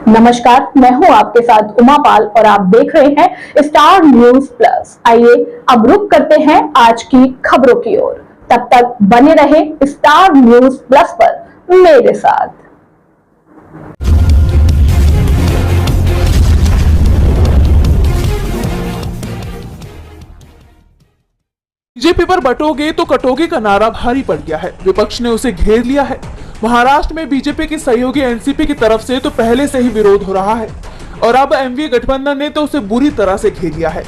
नमस्कार, मैं हूं आपके साथ उमा पाल और आप देख रहे हैं स्टार न्यूज प्लस। आइए अब रुक करते हैं आज की खबरों की ओर। तब तक बने रहे स्टार न्यूज प्लस पर मेरे साथ। बीजेपी पर बटोगे तो कटोगे का नारा भारी पड़ गया है। विपक्ष ने उसे घेर लिया है। महाराष्ट्र में बीजेपी की सहयोगी एनसीपी की तरफ से तो पहले से ही विरोध हो रहा है और अब एमवी गठबंधन ने तो उसे बुरी तरह से घेर लिया है।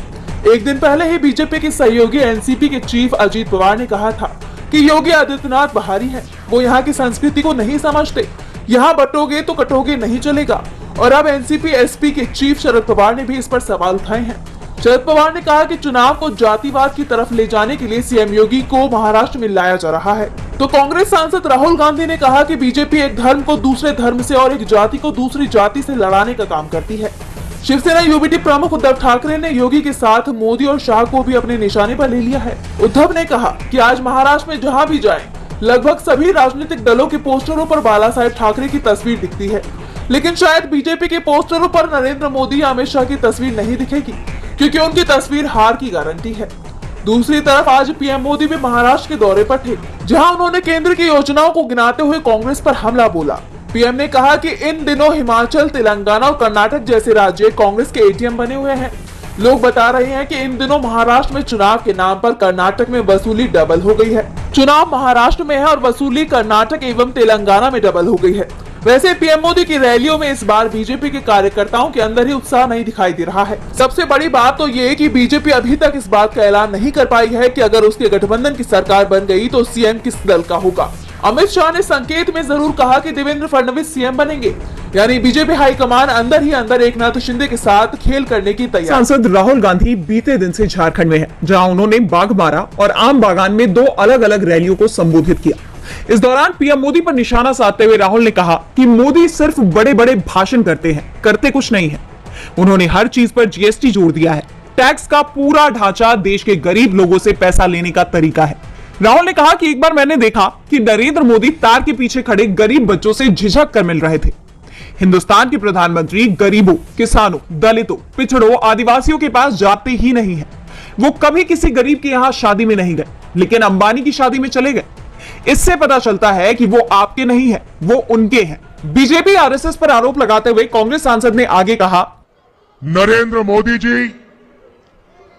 एक दिन पहले ही बीजेपी की सहयोगी एनसीपी के चीफ अजीत पवार ने कहा था कि योगी आदित्यनाथ बाहरी हैं, वो यहाँ की संस्कृति को नहीं समझते, यहाँ बटोगे तो कटोगे नहीं चलेगा। और अब एनसीपी एसपी के चीफ शरद पवार ने भी इस पर सवाल उठाए हैं। शरद पवार ने कहा कि चुनाव को जातिवाद की तरफ ले जाने के लिए सीएम योगी को महाराष्ट्र में लाया जा रहा है। तो कांग्रेस सांसद राहुल गांधी ने कहा कि बीजेपी एक धर्म को दूसरे धर्म से और एक जाति को दूसरी जाति से लड़ाने का काम करती है। शिवसेना यूबीटी प्रमुख उद्धव ठाकरे ने योगी के साथ मोदी और शाह को भी अपने निशाने पर ले लिया है। उद्धव ने कहा कि आज महाराष्ट्र में जहां भी जाएं, लगभग सभी राजनीतिक दलों के पोस्टरों पर बाला साहेब ठाकरे की तस्वीर दिखती है, लेकिन शायद बीजेपी के पोस्टरों पर नरेंद्र मोदी या अमित शाह की तस्वीर नहीं दिखेगी, क्योंकि उनकी तस्वीर हार की गारंटी है। दूसरी तरफ आज पीएम मोदी भी महाराष्ट्र के दौरे पर थे, जहां उन्होंने केंद्र की योजनाओं को गिनाते हुए कांग्रेस पर हमला बोला। पीएम ने कहा कि इन दिनों हिमाचल, तेलंगाना और कर्नाटक जैसे राज्य कांग्रेस के एटीएम बने हुए हैं। लोग बता रहे हैं कि इन दिनों महाराष्ट्र में चुनाव के नाम पर कर्नाटक में वसूली डबल हो गई है। चुनाव महाराष्ट्र में है और वसूली कर्नाटक एवं तेलंगाना में डबल हो गई है। वैसे पीएम मोदी की रैलियों में इस बार बीजेपी के कार्यकर्ताओं के अंदर ही उत्साह नहीं दिखाई दे रहा है। सबसे बड़ी बात तो ये कि बीजेपी अभी तक इस बात का ऐलान नहीं कर पाई है कि अगर उसके गठबंधन की सरकार बन गई तो सीएम किस दल का होगा। अमित शाह ने संकेत में जरूर कहा कि देवेंद्र फडणवीस सीएम बनेंगे, यानी बीजेपी हाईकमान अंदर ही अंदर एकनाथ शिंदे के साथ खेल करने की तैयारी। सांसद राहुल गांधी बीते दिन से झारखंड में है, जहां उन्होंने बाघमारा और आम बागान में 2 अलग अलग रैलियों को संबोधित किया। इस दौरान पीएम मोदी पर निशाना साधते हुए राहुल ने कहा कि मोदी सिर्फ बड़े बड़े भाषण करते हैं, करते कुछ नहीं है। उन्होंने हर चीज पर जीएसटी जोड़ दिया है। टैक्स का पूरा ढांचा देश के गरीब लोगों से पैसा लेने का तरीका है। राहुल ने कहा कि एक बार मैंने देखा कि नरेंद्र मोदी तार के पीछे खड़े गरीब बच्चों से झिझक कर मिल रहे थे। हिंदुस्तान के प्रधानमंत्री गरीबों, किसानों, दलितों, पिछड़ों, आदिवासियों के पास जाते ही नहीं है। वो कभी किसी गरीब के यहां शादी में नहीं गए, लेकिन अंबानी की शादी में चले गए। इससे पता चलता है कि वो आपके नहीं है, वो उनके हैं। बीजेपी आरएसएस पर आरोप लगाते हुए कांग्रेस सांसद ने आगे कहा, नरेंद्र मोदी जी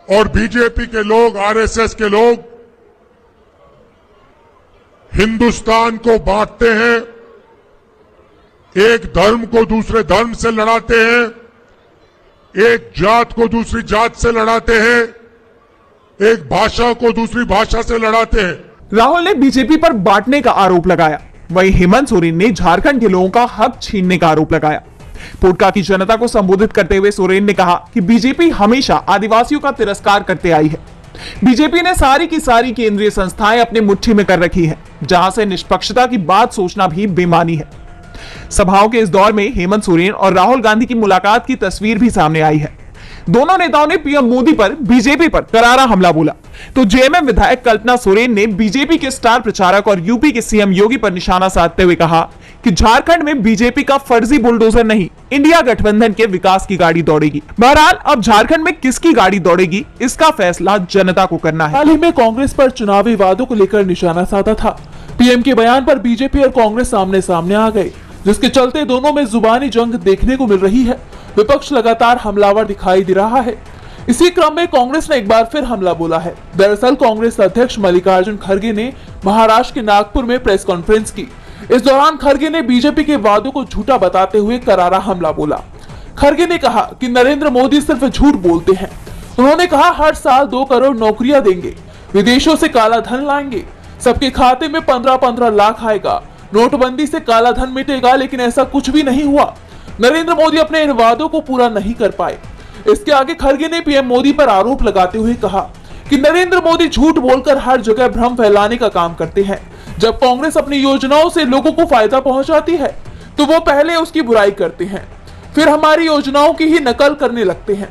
और बीजेपी के लोग, आरएसएस के लोग हिंदुस्तान को बांटते हैं, एक धर्म को दूसरे धर्म से लड़ाते हैं, एक जात को दूसरी जात से लड़ाते हैं, एक भाषा को दूसरी भाषा से लड़ाते हैं। राहुल ने बीजेपी पर बांटने का आरोप लगाया। वहीं हेमंत सोरेन ने झारखंड के लोगों का हक छीनने का आरोप लगाया। पोटका की जनता को संबोधित करते हुए सोरेन ने कहा कि बीजेपी हमेशा आदिवासियों का तिरस्कार करते आई है। बीजेपी ने सारी की सारी केंद्रीय संस्थाएं अपने मुट्ठी में कर रखी है, जहां से निष्पक्षता की बात सोचना भी बेमानी है। सभाओं के इस दौर में हेमंत सोरेन और राहुल गांधी की मुलाकात की तस्वीर भी सामने आई है। दोनों नेताओं ने पीएम मोदी पर, बीजेपी पर करारा हमला बोला। तो जेएमएम विधायक कल्पना सोरेन ने बीजेपी के स्टार प्रचारक और यूपी के सीएम योगी पर निशाना साधते हुए कहा कि झारखंड में बीजेपी का फर्जी बुलडोजर नहीं, इंडिया गठबंधन के विकास की गाड़ी दौड़ेगी। बहरहाल अब झारखंड में किसकी गाड़ी दौड़ेगी, इसका फैसला जनता को करना है। हाल ही में कांग्रेस पर चुनावी वादों को लेकर निशाना साधा था। पीएम के बयान पर बीजेपी और कांग्रेस सामने सामने आ गए, जिसके चलते दोनों में जुबानी जंग देखने को मिल रही है। विपक्ष लगातार हमलावर दिखाई दे रहा है। इसी क्रम में कांग्रेस ने एक बार फिर हमला बोला है। दरअसल कांग्रेस अध्यक्ष मल्लिकार्जुन खड़गे ने महाराष्ट्र के नागपुर में प्रेस कॉन्फ्रेंस की। इस दौरान खड़गे ने बीजेपी के वादों को झूठा बताते हुए करारा हमला बोला। खड़गे ने कहा कि नरेंद्र मोदी सिर्फ झूठ बोलते हैं। उन्होंने कहा हर साल 2 करोड़ नौकरियां देंगे, विदेशों से काला धन लाएंगे, सबके खाते में 15-15 लाख आएगा, नोटबंदी से काला धन मिटेगा, लेकिन ऐसा कुछ भी नहीं हुआ। नरेंद्र मोदी अपने इन वादों को पूरा नहीं कर पाए। इसके आगे खड़गे ने पीएम मोदी पर आरोप लगाते हुए कहा कि नरेंद्र मोदी झूठ बोलकर हर जगह भ्रम फैलाने का काम करते हैं। जब कांग्रेस अपनी योजनाओं से लोगों को फायदा पहुंचाती है तो वो पहले उसकी बुराई करते हैं, फिर हमारी योजनाओं की ही नकल करने लगते हैं।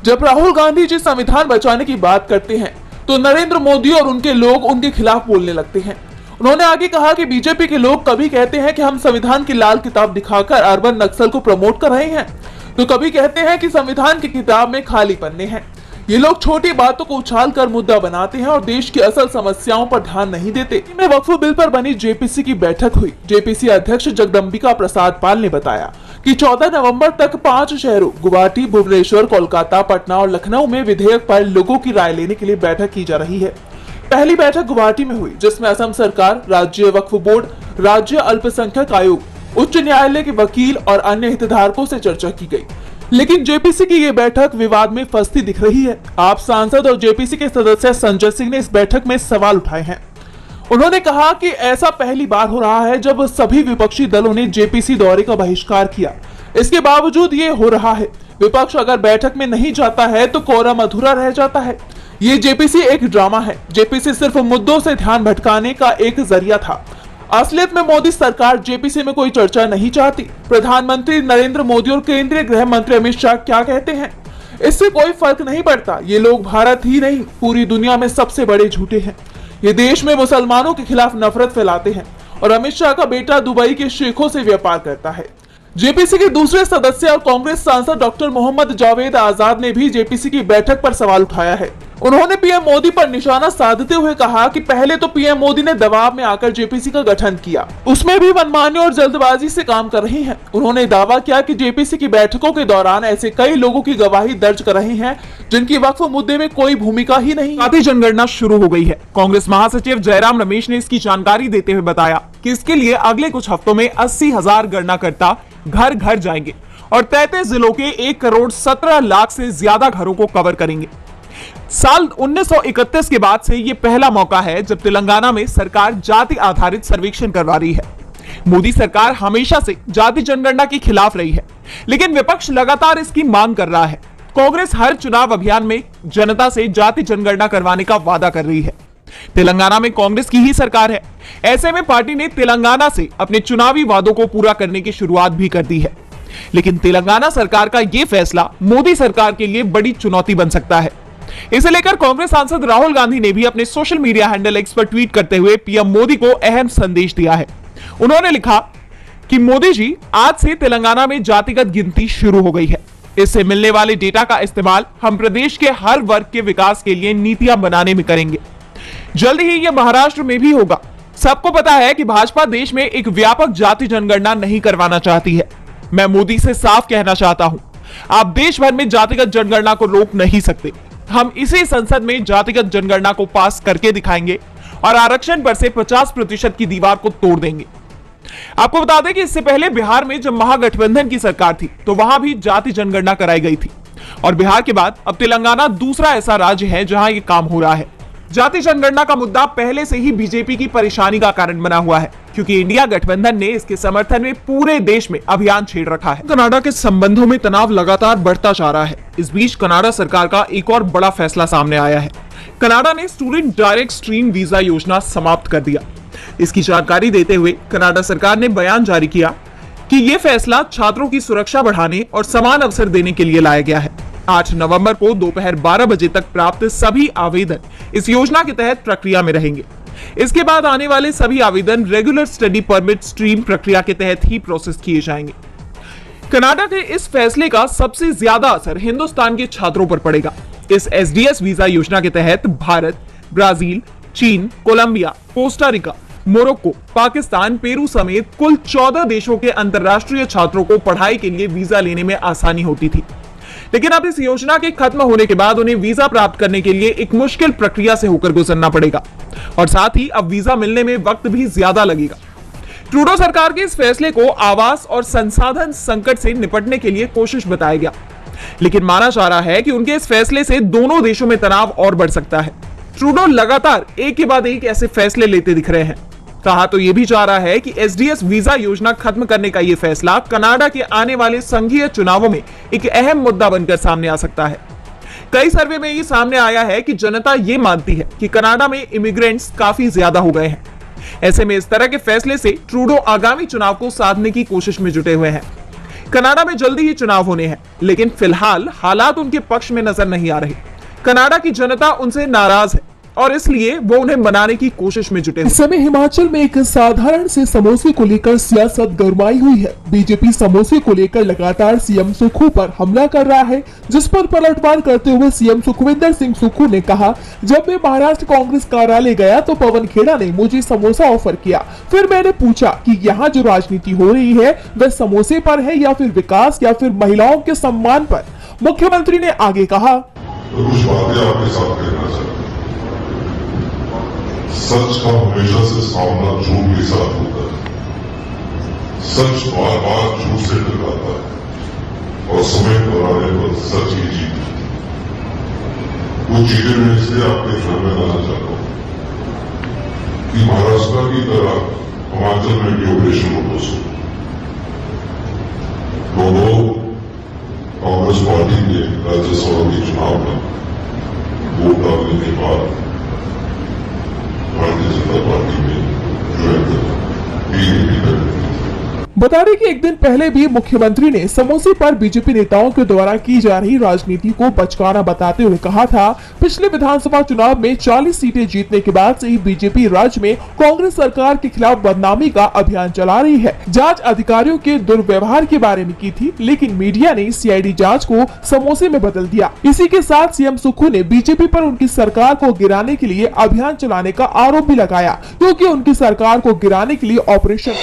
जब राहुल गांधी जी संविधान बचाने की बात करते हैं तो नरेंद्र मोदी और उनके लोग उनके खिलाफ बोलने लगते हैं उन्होंने आगे कहा कि बीजेपी के लोग कभी कहते हैं कि हम संविधान की लाल किताब दिखाकर अर्बन नक्सल को प्रमोट कर रहे हैं, तो कभी कहते हैं कि संविधान की किताब में खाली पन्ने हैं। ये लोग छोटी बातों को उछाल कर मुद्दा बनाते हैं और देश की असल समस्याओं पर ध्यान नहीं देते। में वक्फ बिल पर बनी जेपीसी की बैठक हुई। जेपीसी अध्यक्ष जगदम्बिका प्रसाद पाल ने बताया कि 14 नवंबर तक 5 शहरों गुवाहाटी, भुवनेश्वर, कोलकाता, पटना और लखनऊ में विधेयक पर लोगों की राय लेने के लिए बैठक की जा रही है। पहली बैठक गुवाहाटी में हुई, जिसमें असम सरकार, राज्य वक्फ बोर्ड, राज्य अल्पसंख्यक आयोग, उच्च न्यायालय के वकील और अन्य हितधारकों से चर्चा की गई। लेकिन जेपीसी की ये बैठक विवाद में फंसती दिख रही है। आप सांसद और जेपीसी के सदस्य संजय सिंह ने इस बैठक में सवाल उठाए हैं। उन्होंने कहा कि ऐसा पहली बार हो रहा है जब सभी विपक्षी दलों ने जेपीसी दौरे का बहिष्कार किया। इसके बावजूद ये हो रहा है। विपक्ष अगर बैठक में नहीं जाता है तो कोरम अधूरा रह जाता है। ये जेपीसी एक ड्रामा है। जेपीसी सिर्फ मुद्दों से ध्यान भटकाने का एक जरिया था। असलियत में मोदी सरकार जेपीसी में कोई चर्चा नहीं चाहती। प्रधानमंत्री नरेंद्र मोदी और केंद्रीय गृह मंत्री अमित शाह क्या कहते हैं, इससे कोई फर्क नहीं पड़ता। ये लोग भारत ही नहीं पूरी दुनिया में सबसे बड़े झूठे हैं। ये देश में मुसलमानों के खिलाफ नफरत फैलाते हैं और अमित शाह का बेटा दुबई के शेखों से व्यापार करता है। जेपीसी के दूसरे सदस्य और कांग्रेस सांसद डॉक्टर मोहम्मद जावेद आजाद ने भी जेपीसी की बैठक पर सवाल उठाया है। उन्होंने पीएम मोदी पर निशाना साधते हुए कहा कि पहले तो पीएम मोदी ने दबाव में आकर जेपीसी का गठन किया, उसमें भी मनमानी और जल्दबाजी से काम कर रही हैं। उन्होंने दावा किया कि जेपीसी की बैठकों के दौरान ऐसे कई लोगों की गवाही दर्ज कर रहे हैं जिनकी वक्फ मुद्दे में कोई भूमिका ही नहीं। जाति जनगणना शुरू हो गई है। कांग्रेस महासचिव जयराम रमेश ने इसकी जानकारी देते हुए बताया कि इसके लिए अगले कुछ हफ्तों में 80,000 गणनाकर्ता घर घर जाएंगे और 33 जिलों के 1 करोड़ 17 लाख से ज्यादा घरों को कवर करेंगे। साल 1931 के बाद से यह पहला मौका है जब तेलंगाना में सरकार जाति आधारित सर्वेक्षण करवा रही है। मोदी सरकार हमेशा से जाति जनगणना के खिलाफ रही है, लेकिन विपक्ष लगातार इसकी मांग कर रहा है। कांग्रेस हर चुनाव अभियान में जनता से जाति जनगणना करवाने का वादा कर रही है। तेलंगाना में कांग्रेस की ही सरकार है। ऐसे में पार्टी ने तेलंगाना से अपने चुनावी वादों को पूरा करने की शुरुआत भी कर दी है। लेकिन तेलंगाना सरकार का यह फैसला मोदी सरकार के लिए बड़ी चुनौती बन सकता है। इसे लेकर कांग्रेस सांसद राहुल गांधी ने भी अपने सोशल मीडिया हैंडल एक्स पर ट्वीट करते हुए पीएम मोदी को अहम संदेश दिया है। उन्होंने लिखा कि मोदी जी, आज से तेलंगाना में जातिगत गिनती शुरू हो गई है। इससे मिलने वाले डेटा का इस्तेमाल हम प्रदेश के हर वर्ग के विकास के लिए नीतियां बनाने में करेंगे। जल्द ही यह महाराष्ट्र में भी होगा। सबको पता है कि भाजपा देश में एक व्यापक जाति जनगणना नहीं करवाना चाहती है। मैं मोदी से साफ कहना चाहता हूं, आप देश भर में जातिगत जनगणना को रोक नहीं सकते। हम इसी संसद में जातिगत जनगणना को पास करके दिखाएंगे और आरक्षण पर से 50% की दीवार को तोड़ देंगे। आपको बता दें कि इससे पहले बिहार में जब महागठबंधन की सरकार थी तो वहां भी जाति जनगणना कराई गई थी और बिहार के बाद अब तेलंगाना दूसरा ऐसा राज्य है जहां ये काम हो रहा है। जाति जनगणना का मुद्दा पहले से ही बीजेपी की परेशानी का कारण बना हुआ है, क्योंकि इंडिया गठबंधन ने इसके समर्थन में पूरे देश में अभियान छेड़ रखा है। कनाडा के संबंधों में तनाव लगातार बढ़ता जा रहा है। इस बीच कनाडा सरकार का एक और बड़ा फैसला सामने आया है। कनाडा ने स्टूडेंट डायरेक्ट स्ट्रीम वीजा योजना समाप्त कर दिया। इसकी जानकारी देते हुए कनाडा सरकार ने बयान जारी किया कि यह फैसला छात्रों की सुरक्षा बढ़ाने और समान अवसर देने के लिए लाया गया है। 8 नवंबर को दोपहर 12 बजे तक प्राप्त सभी आवेदन इस योजना के तहत प्रक्रिया में रहेंगे। इसके बाद आने वाले सभी आवेदन रेगुलर स्टडी परमिट स्ट्रीम प्रक्रिया के तहत ही प्रोसेस किए जाएंगे। कनाडा के इस फैसले का सबसे ज्यादा असर हिंदुस्तान के छात्रों पर पड़ेगा। इस एसडीएस वीजा योजना के तहत भारत, ब्राजील, चीन, Colombia, Costa Rica, Morocco, Pakistan, Peru समेत कुल 14 देशों के अंतरराष्ट्रीय छात्रों को पढ़ाई के लिए वीजा लेने में आसानी होती थी। लेकिन अब इस योजना के खत्म होने के बाद उन्हें वीजा प्राप्त करने के लिए एक मुश्किल प्रक्रिया से होकर गुजरना पड़ेगा और साथ ही अब वीजा मिलने में वक्त भी ज्यादा लगेगा। ट्रूडो सरकार के इस फैसले को आवास और संसाधन संकट से निपटने के लिए कोशिश बताया गया, लेकिन माना जा रहा है कि उनके इस फैसले से दोनों देशों में तनाव और बढ़ सकता है। ट्रूडो लगातार एक के बाद एक ऐसे फैसले लेते दिख रहे हैं। कहा तो यह भी जा रहा है कि एसडीएस वीजा योजना खत्म करने का यह फैसला कनाडा के आने वाले संघीय चुनावों में एक अहम मुद्दा बनकर सामने आ सकता है। कई सर्वे में यह सामने आया है कि जनता यह मानती है कि कनाडा में इमिग्रेंट्स काफी ज्यादा हो गए हैं। ऐसे में इस तरह के फैसले से ट्रूडो आगामी चुनाव को साधने की कोशिश में जुटे हुए हैं। कनाडा में जल्दी ही चुनाव होने हैं, लेकिन फिलहाल हालात उनके पक्ष में नजर नहीं आ रहे। कनाडा की जनता उनसे नाराज है और इसलिए वो उन्हें मनाने की कोशिश में जुटे। इस समय हिमाचल में एक साधारण से समोसे को लेकर सियासत गरमाई हुई है। बीजेपी समोसे को लेकर लगातार सीएम सुक्खू पर हमला कर रहा है, जिस पर पलटवार करते हुए सीएम सुखविंदर सिंह सुक्खू ने कहा, जब मैं महाराष्ट्र कांग्रेस कार्यालय गया तो पवन खेड़ा ने मुझे समोसा ऑफर किया। फिर मैंने पूछा कि यहाँ जो राजनीति हो रही है वह समोसे पर है या फिर विकास या फिर महिलाओं के सम्मान पर। मुख्यमंत्री ने आगे कहा, तो कुछ बातें आपके साथ कहना चाहता हूं। सच का हमेशा से सामना झूठ के साथ होता है। सच बार बार झूठ से टकराता है और समय पर आने पर सच की जीत है। कुछ चीजें मैं इसलिए आपके ध्यान में लाना चाहता हूं कि महाराष्ट्र की तरह हिमाचल में भी ऑपरेशन मोटोस दोनों कांग्रेस पार्टी ने राज्यसभा के चुनाव में वोट डालने के बाद भारतीय जनता पार्टी में ज्वाइन करना बीजेपी कर। बता दें कि एक दिन पहले भी मुख्यमंत्री ने समोसे पर बीजेपी नेताओं के द्वारा की जा रही राजनीति को बचकाना बताते हुए कहा था, पिछले विधानसभा चुनाव में 40 सीटें जीतने के बाद से ही बीजेपी राज्य में कांग्रेस सरकार के खिलाफ बदनामी का अभियान चला रही है। जांच अधिकारियों के दुर्व्यवहार के बारे में की थी, लेकिन मीडिया ने सीआईडी जांच को समोसे में बदल दिया। इसी के साथ सीएम सुक्खू ने बीजेपी पर उनकी सरकार को गिराने के लिए अभियान चलाने का आरोप भी लगाया, क्योंकि उनकी सरकार को गिराने के लिए ऑपरेशन